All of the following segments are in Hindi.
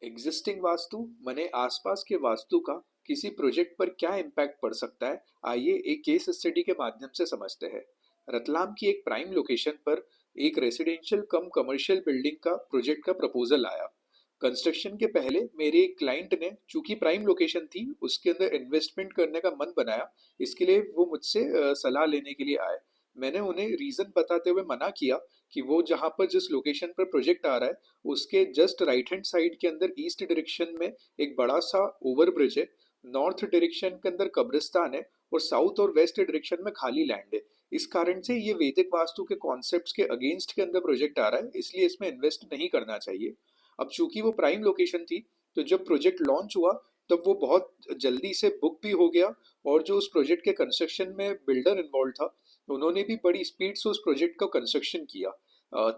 एग्जिस्टिंग वास्तु मने आसपास के वास्तु का किसी प्रोजेक्ट पर क्या इम्पैक्ट पड़ सकता है। आइए एक केस स्टडी के माध्यम से समझते हैं। रतलाम की एक प्राइम लोकेशन पर एक रेसिडेंशियल कम कमर्शियल बिल्डिंग का प्रोजेक्ट का प्रपोजल आया। कंस्ट्रक्शन के पहले मेरे एक क्लाइंट ने, चूंकि प्राइम लोकेशन थी, उसके अंदर इन्वेस्टमेंट करने का मन बनाया। इसके लिए वो मुझसे सलाह लेने के लिए आए। मैंने उन्हें रीजन बताते हुए मना किया कि वो जहाँ पर जिस लोकेशन पर प्रोजेक्ट आ रहा है उसके जस्ट राइट हैंड साइड के अंदर ईस्ट डायरेक्शन में एक बड़ा सा ओवर ब्रिज है। नॉर्थ डायरेक्शन के अंदर कब्रिस्तान है और साउथ और वेस्ट डायरेक्शन में खाली लैंड है। इस कारण से ये वैदिक वास्तु के कॉन्सेप्ट्स के अगेंस्ट के अंदर प्रोजेक्ट आ रहा है, इसलिए इसमें इन्वेस्ट नहीं करना चाहिए। अब चूंकि वो प्राइम लोकेशन थी, तो जब प्रोजेक्ट लॉन्च हुआ तब वो बहुत जल्दी से बुक भी हो गया। और जो उस प्रोजेक्ट के कंस्ट्रक्शन में बिल्डर इन्वॉल्व था, उन्होंने भी बड़ी स्पीड से उस प्रोजेक्ट का कंस्ट्रक्शन किया।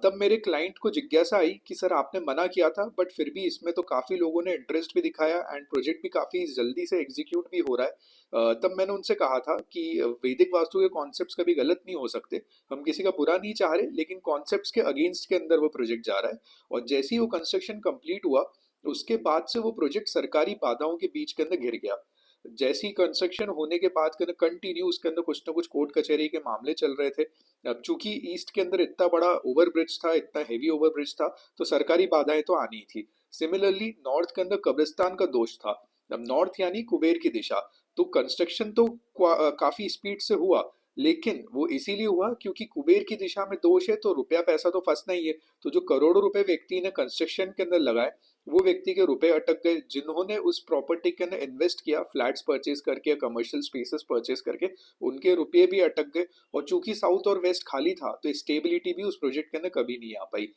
तब मेरे क्लाइंट को जिज्ञासा आई कि सर, आपने मना किया था बट फिर भी इसमें तो काफ़ी लोगों ने इंटरेस्ट भी दिखाया एंड प्रोजेक्ट भी काफ़ी जल्दी से एग्जीक्यूट भी हो रहा है। तब मैंने उनसे कहा था कि वैदिक वास्तु के कॉन्सेप्ट्स कभी गलत नहीं हो सकते। हम किसी का बुरा नहीं चाह रहे, लेकिन कॉन्सेप्ट्स के अगेंस्ट के अंदर वो प्रोजेक्ट जा रहा है। और जैसे ही वो कंस्ट्रक्शन कंप्लीट हुआ, उसके बाद से वो प्रोजेक्ट सरकारी बाधाओं के बीच के अंदर घिर गया। जैसी कंस्ट्रक्शन होने के बाद के अंदर कंटिन्यू उसके अंदर कुछ ना कुछ कोर्ट कचहरी के मामले चल रहे थे। अब चूंकि ईस्ट के अंदर इतना बड़ा ओवर ब्रिज था, इतना हेवी ओवर ब्रिज था, तो सरकारी बाधाएं तो आनी ही थी। सिमिलरली नॉर्थ के अंदर कब्रिस्तान का दोष था। अब नॉर्थ यानी कुबेर की दिशा। तो कंस्ट्रक्शन तो काफी स्पीड से हुआ, लेकिन वो इसीलिए हुआ क्योंकि कुबेर की दिशा में दोष है, तो रुपया पैसा तो फंसना ही है। तो जो करोड़ों रुपए व्यक्ति ने कंस्ट्रक्शन के अंदर लगाए, वो व्यक्ति के रुपए अटक गए। जिन्होंने उस प्रॉपर्टी के अंदर इन्वेस्ट किया, फ्लैट्स परचेज करके या कमर्शियल स्पेसेस परचेज करके, उनके रुपये भी अटक गए। और चूंकि साउथ और वेस्ट खाली था, तो स्टेबिलिटी भी उस प्रोजेक्ट के अंदर कभी नहीं आ पाई।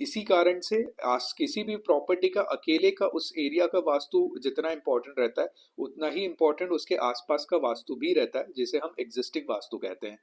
इसी कारण से आज किसी भी प्रॉपर्टी का अकेले का उस एरिया का वास्तु जितना इंपॉर्टेंट रहता है, उतना ही इंपॉर्टेंट उसके आसपास का वास्तु भी रहता है, जिसे हम एग्जिस्टिंग वास्तु कहते हैं।